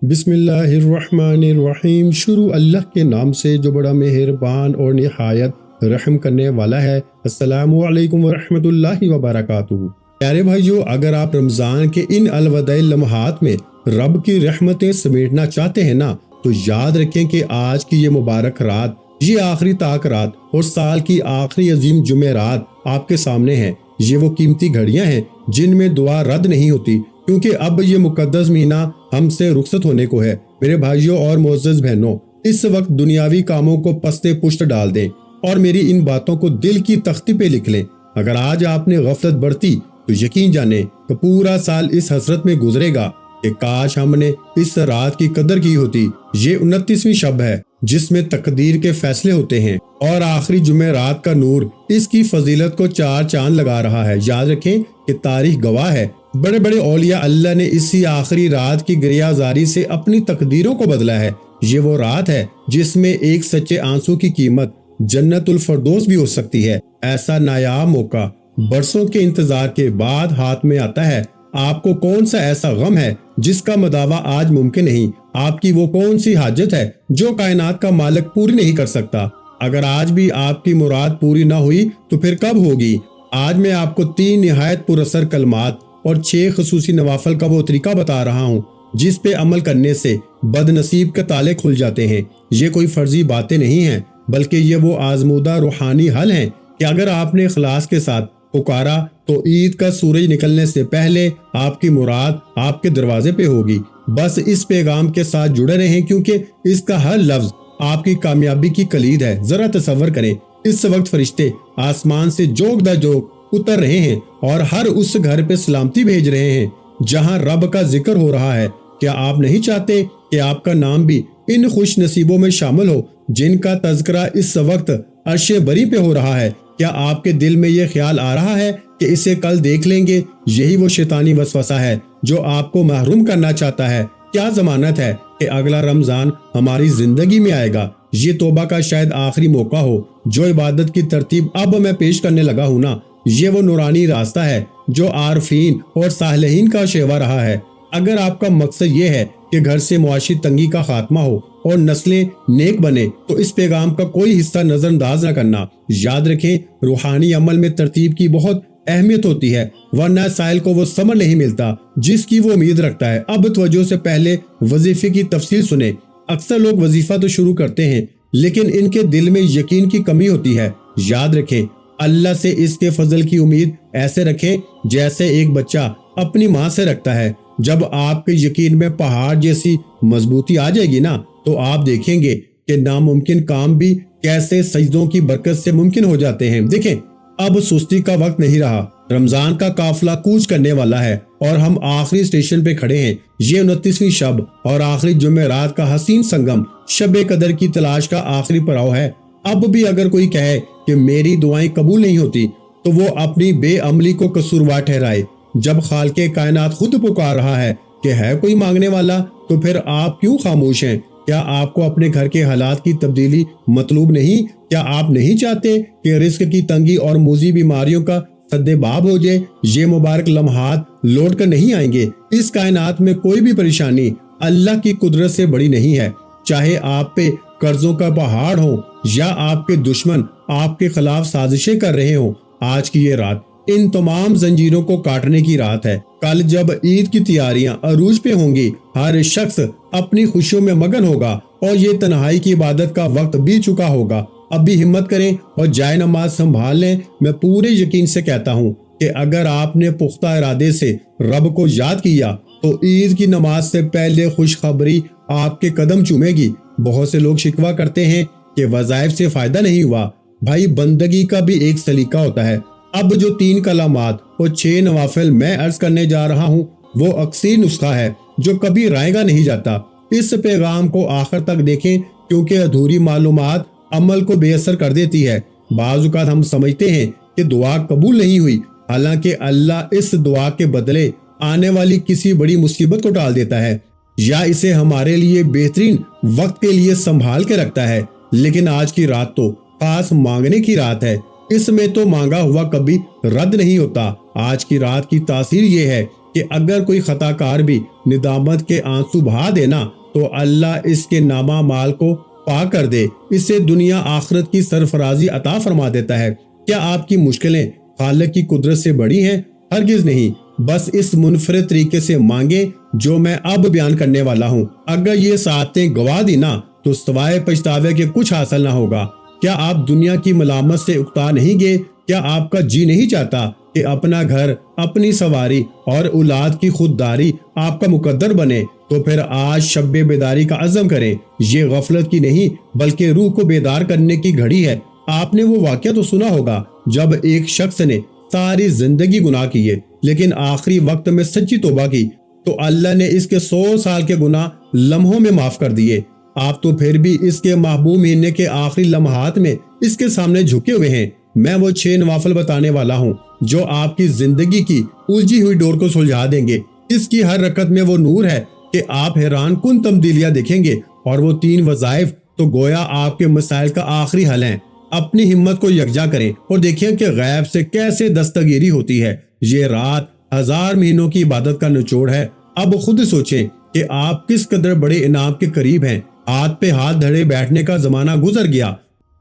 بسم اللہ الرحمن الرحیم۔ شروع اللہ کے نام سے جو بڑا مہربان اور نہایت رحم کرنے والا ہے۔ السلام علیکم ورحمۃ اللہ وبرکاتہ۔ پیارے بھائیو، اگر آپ رمضان کے ان الوداعی لمحات میں رب کی رحمتیں سمیٹنا چاہتے ہیں نا، تو یاد رکھیں کہ آج کی یہ مبارک رات، یہ آخری طاق رات اور سال کی آخری عظیم جمعہ رات آپ کے سامنے ہے۔ یہ وہ قیمتی گھڑیاں ہیں جن میں دعا رد نہیں ہوتی، کیونکہ اب یہ مقدس مہینہ ہم سے رخصت ہونے کو ہے۔ میرے بھائیوں اور معزز بہنوں، اس وقت دنیاوی کاموں کو پستے پشت ڈال دیں اور میری ان باتوں کو دل کی تختی پہ لکھ لیں۔ اگر آج آپ نے غفلت برتی تو یقین جانیں کہ پورا سال اس حسرت میں گزرے گا کہ کاش ہم نے اس رات کی قدر کی ہوتی۔ یہ 29ویں شب ہے جس میں تقدیر کے فیصلے ہوتے ہیں، اور آخری جمعہ رات کا نور اس کی فضیلت کو چار چاند لگا رہا ہے۔ یاد رکھیں کہ تاریخ گواہ ہے، بڑے بڑے اولیاء اللہ نے اسی آخری رات کی گریہ زاری سے اپنی تقدیروں کو بدلا ہے۔ یہ وہ رات ہے جس میں ایک سچے آنسو کی قیمت جنت الفردوس بھی ہو سکتی ہے۔ ایسا نایاب موقع برسوں کے انتظار کے بعد ہاتھ میں آتا ہے۔ آپ کو کون سا ایسا غم ہے جس کا مداوع آج ممکن نہیں؟ آپ کی وہ کون سی حاجت ہے جو کائنات کا مالک پوری نہیں کر سکتا؟ اگر آج بھی آپ کی مراد پوری نہ ہوئی تو پھر کب ہوگی؟ آج میں آپ کو 3 نہایت پر اثر کلمات اور 6 خصوصی نوافل کا وہ طریقہ بتا رہا ہوں جس پہ عمل کرنے سے بد نصیب کے تالے کھل جاتے ہیں۔ یہ کوئی فرضی باتیں نہیں ہیں، بلکہ یہ وہ آزمودہ روحانی حل ہیں کہ اگر آپ نے اخلاص کے ساتھ پکارا تو عید کا سورج نکلنے سے پہلے آپ کی مراد آپ کے دروازے پہ ہوگی۔ بس اس پیغام کے ساتھ جڑے رہیں، کیونکہ اس کا ہر لفظ آپ کی کامیابی کی کلید ہے۔ ذرا تصور کریں، اس وقت فرشتے آسمان سے جوک دا جوک اتر رہے ہیں اور ہر اس گھر پہ سلامتی بھیج رہے ہیں جہاں رب کا ذکر ہو رہا ہے۔ کیا آپ نہیں چاہتے کہ آپ کا نام بھی ان خوش نصیبوں میں شامل ہو جن کا تذکرہ اس وقت عرش بری پہ ہو رہا ہے؟ کیا آپ کے دل میں یہ خیال آ رہا ہے کہ اسے کل دیکھ لیں گے؟ یہی وہ شیطانی وسوسہ ہے جو آپ کو محروم کرنا چاہتا ہے۔ کیا ضمانت ہے کہ اگلا رمضان ہماری زندگی میں آئے گا؟ یہ توبہ کا شاید آخری موقع ہو۔ جو عبادت کی ترتیب اب میں پیش کرنے لگا ہوں نا، یہ وہ نورانی راستہ ہے جو عارفین اور صالحین کا شیوا رہا ہے۔ اگر آپ کا مقصد یہ ہے کہ گھر سے معاشی تنگی کا خاتمہ ہو اور نسلیں نیک بنے، تو اس پیغام کا کوئی حصہ نظر انداز نہ کرنا۔ یاد رکھیں، روحانی عمل میں ترتیب کی بہت اہمیت ہوتی ہے، ورنہ سائل کو وہ ثمر نہیں ملتا جس کی وہ امید رکھتا ہے۔ اب توجہ سے پہلے وظیفے کی تفصیل سنیں۔ اکثر لوگ وظیفہ تو شروع کرتے ہیں لیکن ان کے دل میں یقین کی کمی ہوتی ہے۔ یاد رکھیں، اللہ سے اس کے فضل کی امید ایسے رکھیں جیسے ایک بچہ اپنی ماں سے رکھتا ہے۔ جب آپ کے یقین میں پہاڑ جیسی مضبوطی آ جائے گی نا، تو آپ دیکھیں گے کہ ناممکن کام بھی کیسے سجدوں کی برکت سے ممکن ہو جاتے ہیں۔ دیکھیں، اب سستی کا وقت نہیں رہا۔ رمضان کا قافلہ کوچ کرنے والا ہے اور ہم آخری اسٹیشن پہ کھڑے ہیں۔ یہ 29ویں شب اور آخری جمعہ رات کا حسین سنگم شب قدر کی تلاش کا آخری پڑاؤ ہے۔ اب بھی اگر کوئی کہے کہ میری دعائیں قبول نہیں ہوتی، تو وہ اپنی بے عملی کو قصوروار ٹھہرائے۔ جب خالق کائنات خود پکار رہا ہے کہ ہے کوئی مانگنے والا، تو پھر آپ کیوں خاموش ہیں؟ کیا آپ کو اپنے گھر کے حالات کی تبدیلی مطلوب نہیں؟ کیا آپ نہیں چاہتے کہ رزق کی تنگی اور موذی بیماریوں کا سد باب ہو جائے؟ یہ مبارک لمحات لوٹ کر نہیں آئیں گے۔ اس کائنات میں کوئی بھی پریشانی اللہ کی قدرت سے بڑی نہیں ہے، چاہے آپ پہ قرضوں کا پہاڑ ہو یا آپ کے دشمن آپ کے خلاف سازشیں کر رہے ہوں۔ آج کی یہ رات ان تمام زنجیروں کو کاٹنے کی رات ہے۔ کل جب عید کی تیاریاں عروج پہ ہوں گی، ہر شخص اپنی خوشیوں میں مگن ہوگا اور یہ تنہائی کی عبادت کا وقت بھی چکا ہوگا۔ اب بھی ہمت کریں اور جائے نماز سنبھال لیں۔ میں پورے یقین سے کہتا ہوں کہ اگر آپ نے پختہ ارادے سے رب کو یاد کیا تو عید کی نماز سے پہلے خوشخبری آپ کے قدم چومے گی۔ بہت سے لوگ شکوہ کرتے ہیں کہ وظائف سے فائدہ نہیں ہوا۔ بھائی، بندگی کا بھی ایک سلیقہ ہوتا ہے۔ اب جو 3 کلامات اور 6 نوافل میں عرض کرنے جا رہا ہوں، وہ اکثر نسخہ ہے جو کبھی رائے گا نہیں جاتا۔ اس پیغام کو آخر تک دیکھیں، کیونکہ ادھوری معلومات عمل کو بے اثر کر دیتی ہے۔ بعض اوقات ہم سمجھتے ہیں کہ دعا قبول نہیں ہوئی، حالانکہ اللہ اس دعا کے بدلے آنے والی کسی بڑی مصیبت کو ٹال دیتا ہے، یا اسے ہمارے لیے بہترین وقت کے لیے سنبھال کے رکھتا ہے۔ لیکن آج کی رات تو خاص مانگنے کی رات ہے۔ اس میں تو مانگا ہوا کبھی رد نہیں ہوتا۔ آج کی رات کی تاثیر یہ ہے کہ اگر کوئی خطا کار بھی ندامت کے آنسو بہا دینا تو اللہ اس کے نامہ مال کو پاک کر دے، اسے دنیا آخرت کی سرفرازی عطا فرما دیتا ہے۔ کیا آپ کی مشکلیں خالق کی قدرت سے بڑی ہیں؟ ہرگز نہیں، بس اس منفرد طریقے سے مانگیں جو میں اب بیان کرنے والا ہوں۔ اگر یہ ساعتیں گوا دی نا تو سوائے پچھتاوے کے کچھ حاصل نہ ہوگا۔ کیا آپ دنیا کی ملامت سے اکتا نہیں گے؟ کیا آپ کا جی نہیں چاہتا کہ اپنا گھر، اپنی سواری اور اولاد کی خودداری آپ کا مقدر بنے؟ تو پھر آج شب بیداری کا عزم کریں۔ یہ غفلت کی نہیں بلکہ روح کو بیدار کرنے کی گھڑی ہے۔ آپ نے وہ واقعہ تو سنا ہوگا جب ایک شخص نے ساری زندگی گناہ کیے لیکن آخری وقت میں سچی توبہ کی تو اللہ نے اس کے 100 سال کے گناہ لمحوں میں معاف کر دیے۔ آپ تو پھر بھی اس کے محبوب مہینے کے آخری لمحات میں اس کے سامنے جھکے ہوئے ہیں۔ میں وہ 6 نوافل بتانے والا ہوں جو آپ کی زندگی کی الجھی ہوئی ڈور کو سلجھا دیں گے۔ اس کی ہر رکعت میں وہ نور ہے کہ آپ حیران کن تبدیلیاں دیکھیں گے، اور وہ 3 وظائف تو گویا آپ کے مسائل کا آخری حل ہیں۔ اپنی ہمت کو یکجا کریں اور دیکھیں کہ غیب سے کیسے دستگیری ہوتی ہے۔ یہ رات 1000 مہینوں کی عبادت کا نچوڑ ہے۔ اب خود سوچیں کہ آپ کس قدر بڑے انعام کے قریب ہیں۔ ہاتھ پہ ہاتھ دھڑے بیٹھنے کا زمانہ گزر گیا۔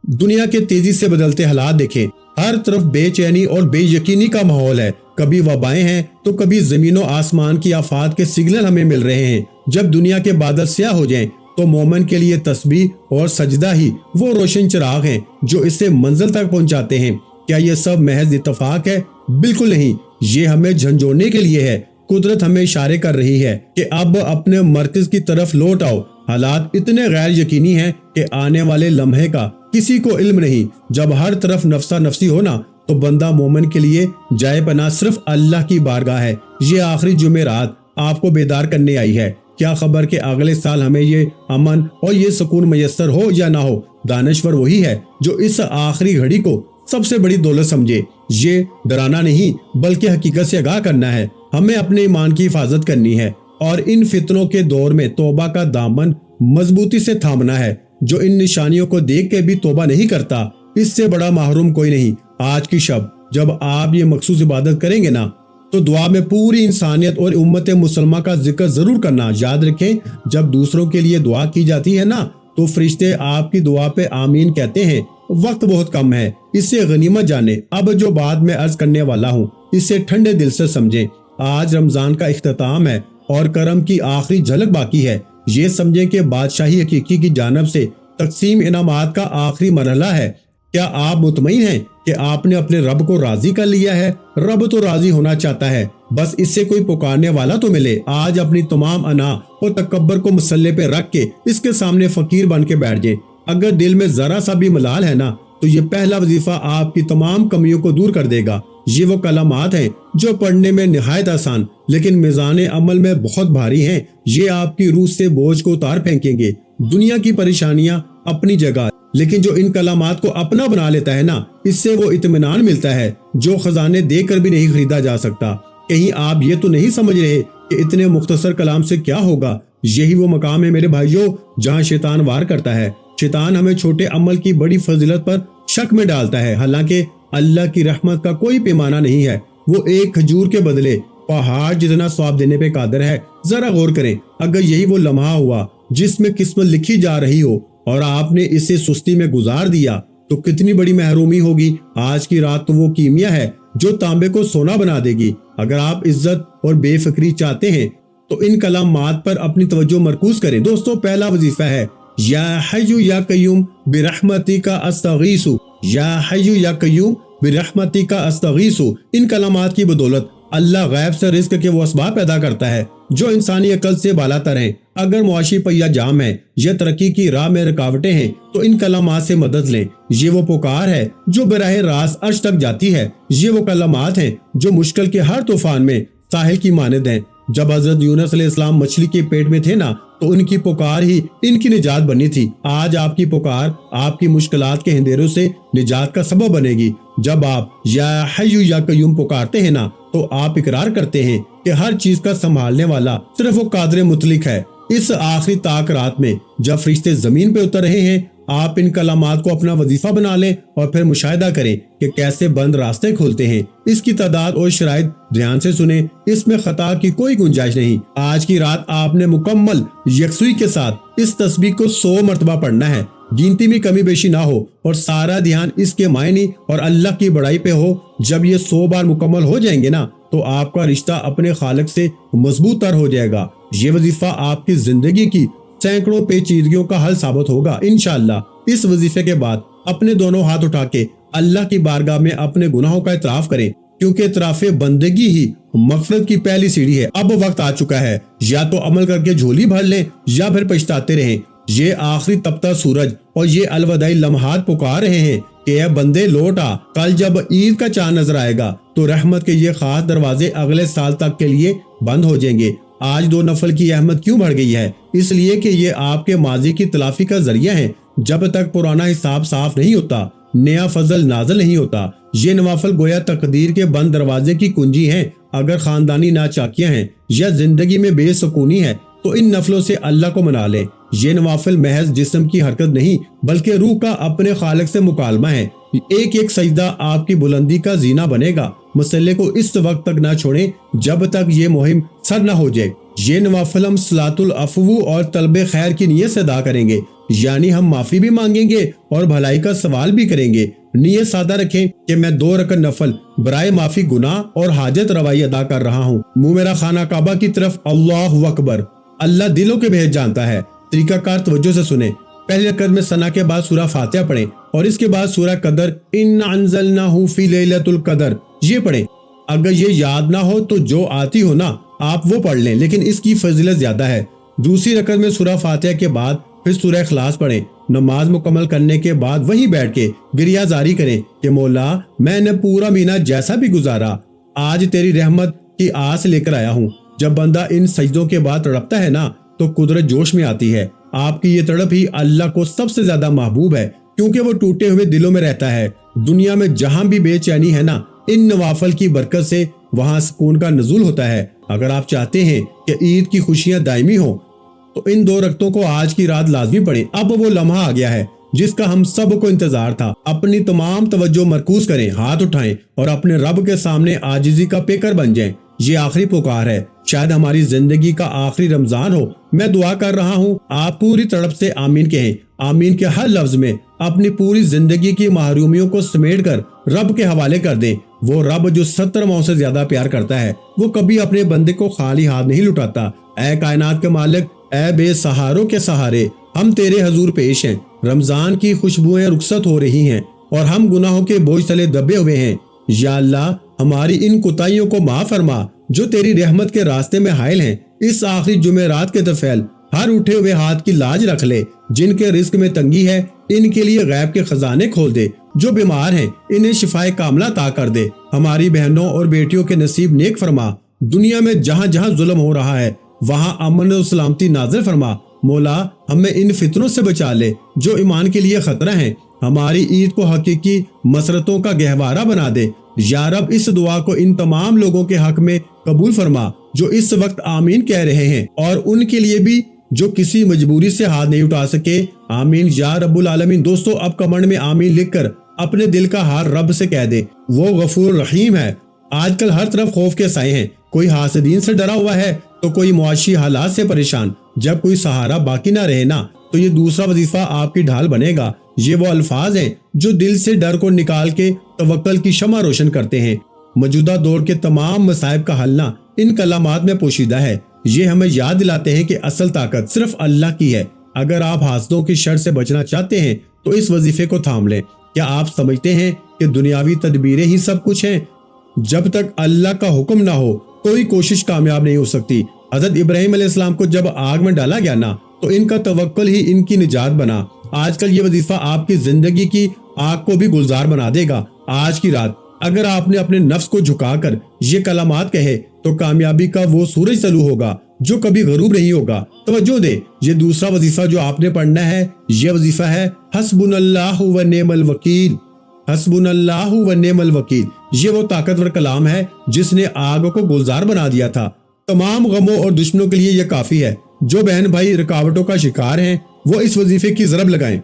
دنیا کے تیزی سے بدلتے حالات دیکھیں، ہر طرف بے چینی اور بے یقینی کا ماحول ہے۔ کبھی وبائیں ہیں تو کبھی زمین و آسمان کی آفات کے سگنل ہمیں مل رہے ہیں۔ جب دنیا کے بادل سیاہ ہو جائیں تو مومن کے لیے تسبیح اور سجدہ ہی وہ روشن چراغ ہیں جو اسے منزل تک پہنچاتے ہیں۔ کیا یہ سب محض اتفاق ہے؟ بالکل نہیں، یہ ہمیں جھنجھوڑنے کے لیے ہے۔ قدرت ہمیں اشارے کر رہی ہے کہ اب اپنے مرکز کی طرف لوٹ آؤ۔ حالات اتنے غیر یقینی ہیں کہ آنے والے لمحے کا کسی کو علم نہیں۔ جب ہر طرف نفسا نفسی ہونا تو بندہ مومن کے لیے جائے پناہ صرف اللہ کی بارگاہ ہے۔ یہ آخری جمعرات آپ کو بیدار کرنے آئی ہے۔ کیا خبر کہ اگلے سال ہمیں یہ امن اور یہ سکون میسر ہو یا نہ ہو۔ دانشور وہی ہے جو اس آخری گھڑی کو سب سے بڑی دولت سمجھے۔ یہ ڈرانا نہیں بلکہ حقیقت سے آگاہ کرنا ہے۔ ہمیں اپنے ایمان کی حفاظت کرنی ہے اور ان فتنوں کے دور میں توبہ کا دامن مضبوطی سے تھامنا ہے۔ جو ان نشانیوں کو دیکھ کے بھی توبہ نہیں کرتا، اس سے بڑا محروم کوئی نہیں۔ آج کی شب جب آپ یہ مخصوص عبادت کریں گے نا تو دعا میں پوری انسانیت اور امت مسلمہ کا ذکر ضرور کرنا۔ یاد رکھیں، جب دوسروں کے لیے دعا کی جاتی ہے نا تو فرشتے آپ کی دعا پہ آمین کہتے ہیں۔ وقت بہت کم ہے، اسے غنیمت جانیں۔ اب جو بات میں عرض کرنے والا ہوں اسے ٹھنڈے دل سے سمجھیں۔ آج رمضان کا اختتام ہے اور کرم کی آخری جھلک باقی ہے۔ یہ سمجھیں کہ بادشاہی حقیقی کی جانب سے تقسیم انعامات کا آخری مرحلہ ہے۔ کیا آپ مطمئن ہیں کہ آپ نے اپنے رب کو راضی کر لیا ہے؟ رب تو راضی ہونا چاہتا ہے، بس اس سے کوئی پکارنے والا تو ملے۔ آج اپنی تمام انا اور تکبر کو مسلح پہ رکھ کے اس کے سامنے فقیر بن کے بیٹھ جائیں۔ اگر دل میں ذرا سا بھی ملال ہے نا تو یہ پہلا وظیفہ آپ کی تمام کمیوں کو دور کر دے گا۔ یہ وہ کلمات ہیں جو پڑھنے میں نہایت آسان لیکن میزان عمل میں بہت بھاری ہیں۔ یہ آپ کی روح سے بوجھ کو اتار پھینکیں گے۔ دنیا کی پریشانیاں اپنی جگہ، لیکن جو ان کلمات کو اپنا بنا لیتا ہے نا اس سے وہ اطمینان ملتا ہے جو خزانے دے کر بھی نہیں خریدا جا سکتا۔ کہیں آپ یہ تو نہیں سمجھ رہے کہ اتنے مختصر کلام سے کیا ہوگا؟ یہی وہ مقام ہے میرے بھائیوں جہاں شیطان وار کرتا ہے۔ شیطان ہمیں چھوٹے عمل کی بڑی فضیلت پر شک میں ڈالتا ہے، حالانکہ اللہ کی رحمت کا کوئی پیمانہ نہیں ہے۔ وہ ایک کھجور کے بدلے پہاڑ جتنا ثواب دینے پہ قادر ہے۔ ذرا غور کریں، اگر یہی وہ لمحہ ہوا جس میں قسمت لکھی جا رہی ہو اور آپ نے اسے سستی میں گزار دیا تو کتنی بڑی محرومی ہوگی۔ آج کی رات تو وہ کیمیا ہے جو تانبے کو سونا بنا دے گی۔ اگر آپ عزت اور بے فکری چاہتے ہیں تو ان کلامات پر اپنی توجہ مرکوز کریں۔ دوستو، پہلا وظیفہ ہے یا حی یا قیوم برحمتک استغیث، یا حی یا قیوم برحمتک استغیث۔ ان کلمات کی بدولت اللہ غیب سے رزق کے وہ اسباب پیدا کرتا ہے جو انسانی عقل سے بالاتر ہیں۔ اگر معاشی پہیہ جام ہے یا ترقی کی راہ میں رکاوٹیں ہیں تو ان کلمات سے مدد لیں۔ یہ وہ پکار ہے جو براہ راست عرش تک جاتی ہے۔ یہ وہ کلمات ہیں جو مشکل کے ہر طوفان میں ساحل کی مانند ہیں۔ جب حضرت یونس علیہ السلام مچھلی کے پیٹ میں تھے نا تو ان کی پکار ہی ان کی نجات بنی تھی۔ آج آپ کی پکار آپ کی مشکلات کے اندھیروں سے نجات کا سبب بنے گی۔ جب آپ یا حی یا قیوم پکارتے ہیں نا تو آپ اقرار کرتے ہیں کہ ہر چیز کا سنبھالنے والا صرف وہ قادر مطلق ہے۔ اس آخری تاک رات میں جب فرشتے زمین پہ اتر رہے ہیں آپ ان کلمات کو اپنا وظیفہ بنا لیں اور پھر مشاہدہ کریں کہ کیسے بند راستے کھولتے ہیں۔ اس کی تعداد اور شرائط دھیان سے سنیں، اس میں خطا کی کوئی گنجائش نہیں۔ آج کی رات آپ نے مکمل یکسوئی کے ساتھ اس تسبیح کو 100 مرتبہ پڑھنا ہے، گنتی میں کمی بیشی نہ ہو، اور سارا دھیان اس کے معنی اور اللہ کی بڑائی پہ ہو۔ جب یہ 100 بار مکمل ہو جائیں گے نا تو آپ کا رشتہ اپنے خالق سے مضبوط تر ہو جائے گا۔ یہ وظیفہ آپ کی زندگی کی سینکڑوں پیچیدگیوں کا حل ثابت ہوگا انشاءاللہ۔ اس وظیفے کے بعد اپنے دونوں ہاتھ اٹھا کے اللہ کی بارگاہ میں اپنے گناہوں کا اعتراف کریں، کیونکہ اعتراف بندگی ہی مغفرت کی پہلی سیڑھی ہے۔ اب وقت آ چکا ہے، یا تو عمل کر کے جھولی بھر لیں یا پھر پچھتاتے رہیں۔ یہ آخری تپتا سورج اور یہ الوداعی لمحات پکار رہے ہیں کہ اے بندے لوٹ آ، کل جب عید کا چاند نظر آئے گا تو رحمت کے یہ خاص دروازے اگلے سال تک کے لیے بند ہو جائیں گے۔ آج 2 نفل کی اہمیت کیوں بڑھ گئی ہے؟ اس لیے کہ یہ آپ کے ماضی کی تلافی کا ذریعہ ہے۔ جب تک پرانا حساب صاف نہیں ہوتا، نیا فضل نازل نہیں ہوتا۔ یہ نوافل گویا تقدیر کے بند دروازے کی کنجی ہیں۔ اگر خاندانی ناچاکیاں ہیں یا زندگی میں بے سکونی ہے تو ان نفلوں سے اللہ کو منا لیں۔ یہ نوافل محض جسم کی حرکت نہیں بلکہ روح کا اپنے خالق سے مکالمہ ہے۔ ایک ایک سجدہ آپ کی بلندی کا زینہ بنے گا۔ مسئلے کو اس وقت تک نہ چھوڑیں جب تک یہ مہم سر نہ ہو جائے۔ یہ نوافل ہم صلاۃ العفو اور طلب خیر کی نیت سے ادا کریں گے، یعنی ہم معافی بھی مانگیں گے اور بھلائی کا سوال بھی کریں گے۔ نیت سادہ رکھیں کہ میں 2 رکعت نفل برائے معافی گناہ اور حاجت روائی ادا کر رہا ہوں۔ منہ میرا خانہ کعبہ کی طرف، اللہ اکبر۔ اللہ دلوں کے بھید جانتا ہے۔ طریقہ کار توجہ سے سنیں۔ پہلی رکعت میں ثنا کے بعد سورہ فاتحہ پڑھیں اور اس کے بعد سورہ قدر، ان انزلناہ فی لیلۃ القدر، یہ پڑھیں۔ اگر یہ یاد نہ ہو تو جو آتی ہو نا آپ وہ پڑھ لیں، لیکن اس کی فضیلت زیادہ ہے۔ دوسری رکعت میں سورہ فاتحہ کے بعد پھر سورہ اخلاص پڑھیں۔ نماز مکمل کرنے کے بعد وہیں بیٹھ کے گریہ زاری کریں کہ مولا میں نے پورا مہینہ جیسا بھی گزارا، آج تیری رحمت کی آس لے کر آیا ہوں۔ جب بندہ ان سجدوں کے بعد تڑپتا ہے نا تو قدرت جوش میں آتی ہے۔ آپ کی یہ تڑپ ہی اللہ کو سب سے زیادہ محبوب ہے، کیونکہ وہ ٹوٹے ہوئے دلوں میں رہتا ہے۔ دنیا میں جہاں بھی بے چینی ہے نا، ان نوافل کی برکت سے وہاں سکون کا نزول ہوتا ہے۔ اگر آپ چاہتے ہیں کہ عید کی خوشیاں دائمی ہوں تو ان 2 رکعتوں کو آج کی رات لازمی پڑھیں۔ اب وہ لمحہ آ گیا ہے جس کا ہم سب کو انتظار تھا۔ اپنی تمام توجہ مرکوز کریں، ہاتھ اٹھائیں اور اپنے رب کے سامنے عاجزی کا پیکر بن جائیں۔ یہ آخری پکار ہے، شاید ہماری زندگی کا آخری رمضان ہو۔ میں دعا کر رہا ہوں آپ پوری تڑپ سے آمین کہیں۔ آمین کے ہر لفظ میں اپنی پوری زندگی کی محرومیوں کو سمیٹ کر رب کے حوالے کر دیں۔ وہ رب جو 70 ماؤں سے زیادہ پیار کرتا ہے، وہ کبھی اپنے بندے کو خالی ہاتھ نہیں لٹاتا۔ اے کائنات کے مالک، اے بے سہاروں کے سہارے، ہم تیرے حضور پیش ہیں۔ رمضان کی خوشبوئیں رخصت ہو رہی ہیں اور ہم گناہوں کے بوجھ تلے دبے ہوئے ہیں۔ یا اللہ ہماری ان کوتاہیوں کو معاف فرما جو تیری رحمت کے راستے میں حائل ہیں۔ اس آخری جمعرات کے طفیل ہر اٹھے ہوئے ہاتھ کی لاج رکھ لے۔ جن کے رزق میں تنگی ہے ان کے لیے غیب کے خزانے کھول دے۔ جو بیمار ہیں انہیں شفائے کاملہ عطا کر دے۔ ہماری بہنوں اور بیٹیوں کے نصیب نیک فرما۔ دنیا میں جہاں جہاں ظلم ہو رہا ہے وہاں امن و سلامتی نازل فرما۔ مولا ہمیں ان فتنوں سے بچا لے جو ایمان کے لیے خطرہ ہیں۔ ہماری عید کو حقیقی مسرتوں کا گہوارہ بنا دے۔ یا رب اس دعا کو ان تمام لوگوں کے حق میں قبول فرما جو اس وقت آمین کہہ رہے ہیں، اور ان کے لیے بھی جو کسی مجبوری سے ہاتھ نہیں اٹھا سکے۔ آمین یا رب العالمین۔ دوستو اب کمنٹ میں آمین لکھ کر اپنے دل کا حال رب سے کہہ دے، وہ غفور رحیم ہے۔ آج کل ہر طرف خوف کے سائے ہیں، کوئی حاسدین سے ڈرا ہوا ہے تو کوئی معاشی حالات سے پریشان۔ جب کوئی سہارا باقی نہ رہے نا تو یہ دوسرا وظیفہ آپ کی ڈھال بنے گا۔ یہ وہ الفاظ ہیں جو دل سے ڈر کو نکال کے توکل کی شمع روشن کرتے ہیں۔ موجودہ دور کے تمام مصائب کا حل نہ ان کلمات میں پوشیدہ ہے۔ یہ ہمیں یاد دلاتے ہیں کہ اصل طاقت صرف اللہ کی ہے۔ اگر آپ حاسدوں کی شر سے بچنا چاہتے ہیں تو اس وظیفے کو تھام لیں۔ کیا آپ سمجھتے ہیں کہ دنیاوی تدبیریں ہی سب کچھ ہیں؟ جب تک اللہ کا حکم نہ ہو کوئی کوشش کامیاب نہیں ہو سکتی۔ حضرت ابراہیم علیہ السلام کو جب آگ میں ڈالا گیا نا تو ان کا توکل ہی ان کی نجات بنا۔ آج کل یہ وظیفہ آپ کی زندگی کی آگ کو بھی گلزار بنا دے گا۔ آج کی رات اگر آپ نے اپنے نفس کو جھکا کر یہ کلمات کہے تو کامیابی کا وہ سورج طلوع ہوگا جو کبھی غروب نہیں ہوگا۔ توجہ دے، یہ دوسرا وظیفہ جو آپ نے پڑھنا ہے یہ وظیفہ ہے حسبنا اللہ و نعم الوکیل۔ حسبنا اللہ و نعم الوکیل، یہ وہ طاقتور کلام ہے جس نے آگ کو گلزار بنا دیا تھا۔ تمام غموں اور دشمنوں کے لیے یہ کافی ہے۔ جو بہن بھائی رکاوٹوں کا شکار ہیں وہ اس وظیفے کی ضرب لگائیں۔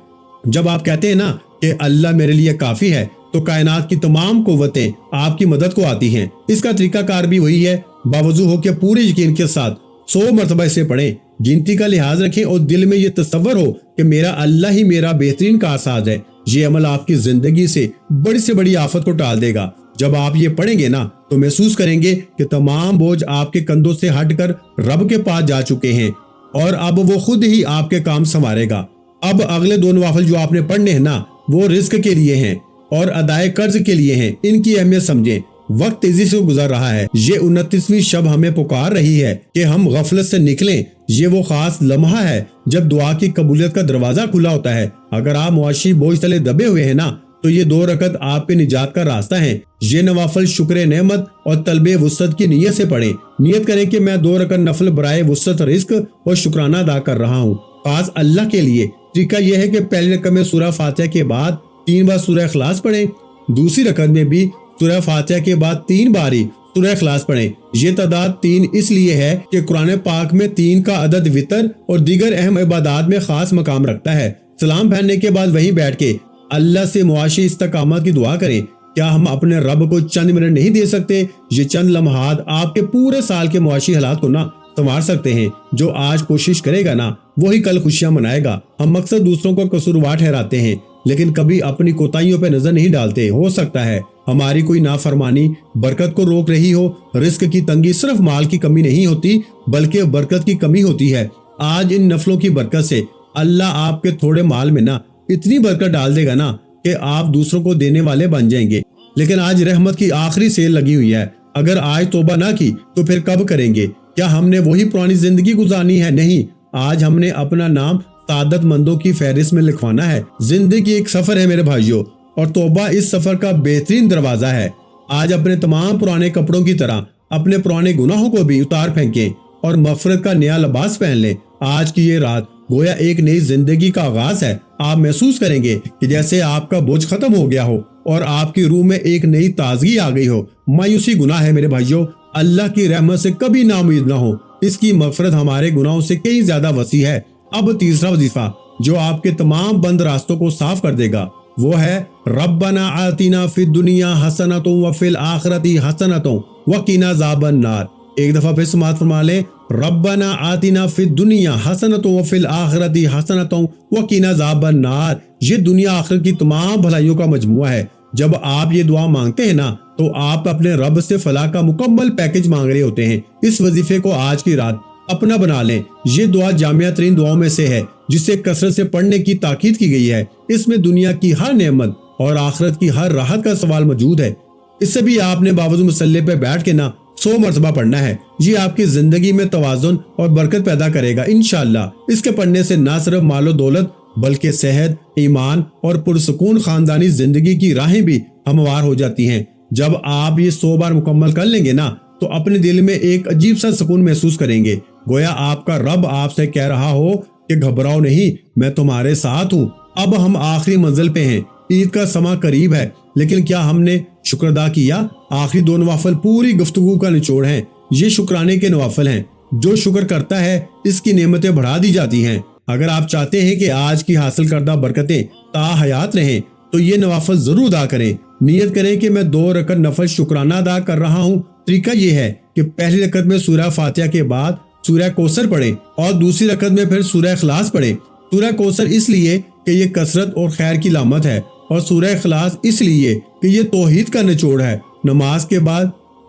جب آپ کہتے ہیں نا کہ اللہ میرے لیے کافی ہے تو کائنات کی تمام قوتیں آپ کی مدد کو آتی ہیں۔ اس کا طریقہ کار بھی وہی ہے، باوضو ہو کے پورے یقین کے ساتھ 100 مرتبہ اسے پڑھیں، گنتی کا لحاظ رکھیں اور دل میں یہ تصور ہو کہ میرا اللہ ہی میرا بہترین کارساز ہے۔ یہ عمل آپ کی زندگی سے بڑی سے بڑی آفت کو ٹال دے گا۔ جب آپ یہ پڑھیں گے نا تو محسوس کریں گے کہ تمام بوجھ آپ کے کندھوں سے ہٹ کر رب کے پاس جا چکے ہیں اور اب وہ خود ہی آپ کے کام سنوارے گا۔ اب اگلے 2 نوافل جو آپ نے پڑھنے ہیں نا وہ رزق کے لیے ہیں اور ادائے قرض کے لیے ہیں۔ ان کی اہمیت سمجھیں۔ وقت تیزی سے گزر رہا ہے، یہ 29ویں شب ہمیں پکار رہی ہے کہ ہم غفلت سے نکلیں۔ یہ وہ خاص لمحہ ہے جب دعا کی قبولیت کا دروازہ کھلا ہوتا ہے۔ اگر آپ معاشی بوجھ تلے دبے ہوئے ہیں نا تو یہ 2 رکعت آپ کے نجات کا راستہ ہیں۔ یہ نوافل شکر نعمت اور طلب وسعت کی نیت سے پڑھیں۔ نیت کریں کہ میں 2 رکعت نفل برائے وسعت رزق اور شکرانہ ادا کر رہا ہوں، خاص اللہ کے لیے۔ طریقہ یہ ہے کہ پہلی رکعت میں سورہ فاتحہ کے بعد 3 بار سورہ اخلاص پڑھیں، دوسری رکعت میں بھی سورہ فاتحہ کے بعد 3 باری سورہ اخلاص پڑھیں۔ یہ تعداد 3 اس لیے ہے کہ قرآن پاک میں 3 کا عدد وتر اور دیگر اہم عبادات میں خاص مقام رکھتا ہے۔ سلام پھیرنے کے بعد وہیں بیٹھ کے اللہ سے معاشی استقامت کی دعا کریں۔ کیا ہم اپنے رب کو چند منٹ نہیں دے سکتے؟ یہ چند لمحات آپ کے پورے سال کے معاشی حالات کو نہ سنوار سکتے ہیں۔ جو آج کوشش کرے گا نا وہی کل خوشیاں منائے گا۔ ہم مقصد دوسروں کو قصوروار ٹھہراتے ہیں لیکن کبھی اپنی کوتاہیوں پہ نظر نہیں ڈالتے۔ ہو سکتا ہے ہماری کوئی نافرمانی برکت کو روک رہی ہو۔ رزق کی تنگی صرف مال کی کمی نہیں ہوتی بلکہ برکت کی کمی ہوتی ہے۔ آج ان نفلوں کی برکت سے اللہ آپ کے تھوڑے مال میں نا اتنی برکت ڈال دے گا نا کہ آپ دوسروں کو دینے والے بن جائیں گے۔ لیکن آج رحمت کی آخری سیل لگی ہوئی ہے، اگر آج توبہ نہ کی تو پھر کب کریں گے؟ کیا ہم نے وہی پرانی زندگی گزارنی ہے؟ نہیں، آج ہم نے اپنا نام سعادت مندوں کی فہرست میں لکھوانا ہے۔ زندگی ایک سفر ہے میرے بھائیوں، اور توبہ اس سفر کا بہترین دروازہ ہے۔ آج اپنے تمام پرانے کپڑوں کی طرح اپنے پرانے گناہوں کو بھی اتار پھینکیں اور مغفرت کا نیا لباس پہن لیں۔ آج کی یہ رات گویا ایک نئی زندگی کا آغاز ہے۔ آپ محسوس کریں گے کہ جیسے آپ کا بوجھ ختم ہو گیا ہو اور آپ کی روح میں ایک نئی تازگی آ گئی ہو۔ مایوسی گناہ ہے میرے بھائیوں، اللہ کی رحمت سے کبھی نا امید نہ ہو۔ اس کی مغفرت ہمارے گناہوں سے کئی زیادہ وسیع ہے۔ اب تیسرا وظیفہ جو آپ کے تمام بند راستوں کو صاف کر دے گا وہ ہے ربنا آتنا فی الدنیا حسنۃ وفی الآخرۃ حسنۃ وقنا عذاب النار۔ ایک دفعہ پھر سماعت فرما لیں، ربنا آتنا فی الدنیا حسنۃ وفی الآخرۃ حسنۃ وقنا عذاب النار۔ یہ دنیا آخرت کی تمام بھلائیوں کا مجموعہ ہے۔ جب آپ یہ دعا مانگتے ہیں نا تو آپ اپنے رب سے فلاح کا مکمل پیکج مانگ رہے ہوتے ہیں۔ اس وظیفے کو آج کی رات اپنا بنا لیں۔ یہ دعا جامعہ ترین دعاؤں میں سے ہے جسے کثرت سے پڑھنے کی تاکید کی گئی ہے۔ اس میں دنیا کی ہر نعمت اور آخرت کی ہر راحت کا سوال موجود ہے۔ اس سے بھی آپ نے باوضو مصلی پہ بیٹھ کے نا 100 مرتبہ پڑھنا ہے۔ یہ آپ کی زندگی میں توازن اور برکت پیدا کرے گا انشاءاللہ۔ اس کے پڑھنے سے نہ صرف مال و دولت بلکہ صحت، ایمان اور پرسکون خاندانی زندگی کی راہیں بھی ہموار ہو جاتی ہیں۔ جب آپ یہ 100 بار مکمل کر لیں گے نا تو اپنے دل میں ایک عجیب سا سکون محسوس کریں گے، گویا آپ کا رب آپ سے کہہ رہا ہو کہ گھبراؤ نہیں، میں تمہارے ساتھ ہوں۔ اب ہم آخری منزل پہ ہیں، عید کا سماں قریب ہے، لیکن کیا ہم نے شکر ادا کیا؟ آخری 2 نوافل پوری گفتگو کا نچوڑ ہیں۔ یہ شکرانے کے نوافل ہیں۔ جو شکر کرتا ہے اس کی نعمتیں بڑھا دی جاتی ہیں۔ اگر آپ چاہتے ہیں کہ آج کی حاصل کردہ برکتیں تا حیات رہیں تو یہ نوافل ضرور ادا کریں۔ نیت کریں کہ میں 2 رکعت نفل شکرانہ ادا کر رہا ہوں۔ طریقہ یہ ہے کہ پہلی رکعت میں سورہ فاتحہ کے بعد سورہ کوثر پڑھیں اور دوسری رکعت میں پھر سورہ اخلاص پڑھیں۔ سورہ کوثر اس لیے کہ یہ کثرت اور خیر کی علامت ہے اور سورہ اخلاص اس لیے کہ یہ توحید کا نچوڑ ہے۔ نماز کے بعد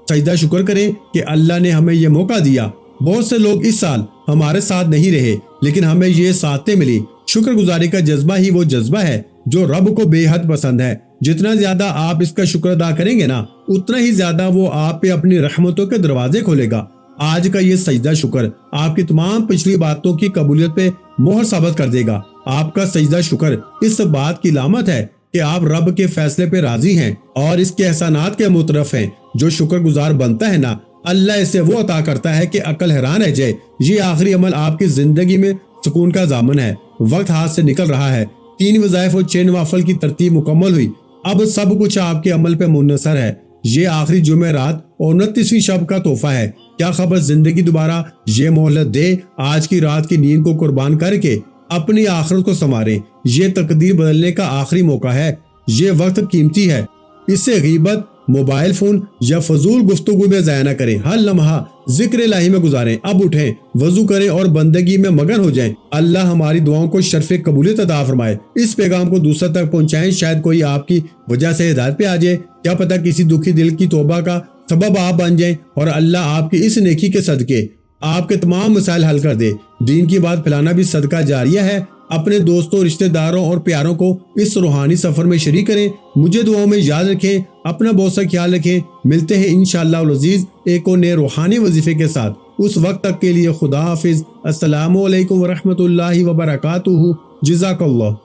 سجدہ شکر کریں کہ اللہ نے ہمیں یہ موقع دیا۔ بہت سے لوگ اس سال ہمارے ساتھ نہیں رہے لیکن ہمیں یہ سعادتیں ملی۔ شکر گزاری کا جذبہ ہی وہ جذبہ ہے جو رب کو بے حد پسند ہے۔ جتنا زیادہ آپ اس کا شکر ادا کریں گے نا اتنا ہی زیادہ وہ آپ پہ اپنی رحمتوں کے دروازے کھولے گا۔ آج کا یہ سجدہ شکر آپ کی تمام پچھلی باتوں کی قبولیت پہ مہر ثابت کر دے گا۔ آپ کا سجدہ شکر اس بات کی علامت ہے کہ آپ رب کے فیصلے پہ راضی ہیں اور اس کے احسانات کے مترف ہیں۔ جو شکر گزار بنتا ہے نا اللہ اسے وہ عطا کرتا ہے کہ عقل حیران رہ جائے۔ یہ آخری عمل آپ کی زندگی میں سکون کا ضامن ہے۔ وقت ہاتھ سے نکل رہا ہے۔ 3 وظائف اور 6 نوافل کی ترتیب مکمل ہوئی۔ اب سب کچھ آپ کے عمل پہ منحصر ہے۔ یہ آخری جمعہ رات اور 29ویں شب کا تحفہ ہے۔ کیا خبر زندگی دوبارہ یہ مہلت دے؟ آج کی رات کی نیند کو قربان کر کے اپنی آخرت کو سنواریں، یہ تقدیر بدلنے کا آخری موقع ہے، یہ وقت قیمتی ہے، اسے غیبت، موبائل فون یا فضول گفتگو میں ضائع نہ کریں، ہر لمحہ ذکر الہی میں گزاریں۔ اب اٹھیں، وضو کریں اور بندگی میں مگن ہو جائیں۔ اللہ ہماری دعاؤں کو شرف قبولیت عطا فرمائے۔ اس پیغام کو دوسروں تک پہنچائیں، شاید کوئی آپ کی وجہ سے ہدایت پہ آ جائے، کیا پتہ کسی دکھی دل کی توبہ کا سبب آپ بن جائیں اور اللہ آپ کی اس نیکی کے صدقے آپ کے تمام مسائل حل کر دے۔ دین کی بات پھیلانا بھی صدقہ جاریہ ہے۔ اپنے دوستوں، رشتہ داروں اور پیاروں کو اس روحانی سفر میں شریک کریں۔ مجھے دعاؤں میں یاد رکھیں، اپنا بہت سا خیال رکھیں۔ ملتے ہیں انشاءاللہ العزیز ایک اور نئے روحانی وظیفے کے ساتھ۔ اس وقت تک کے لیے خدا حافظ۔ السلام علیکم ورحمۃ اللہ وبرکاتہ۔ جزاک اللہ۔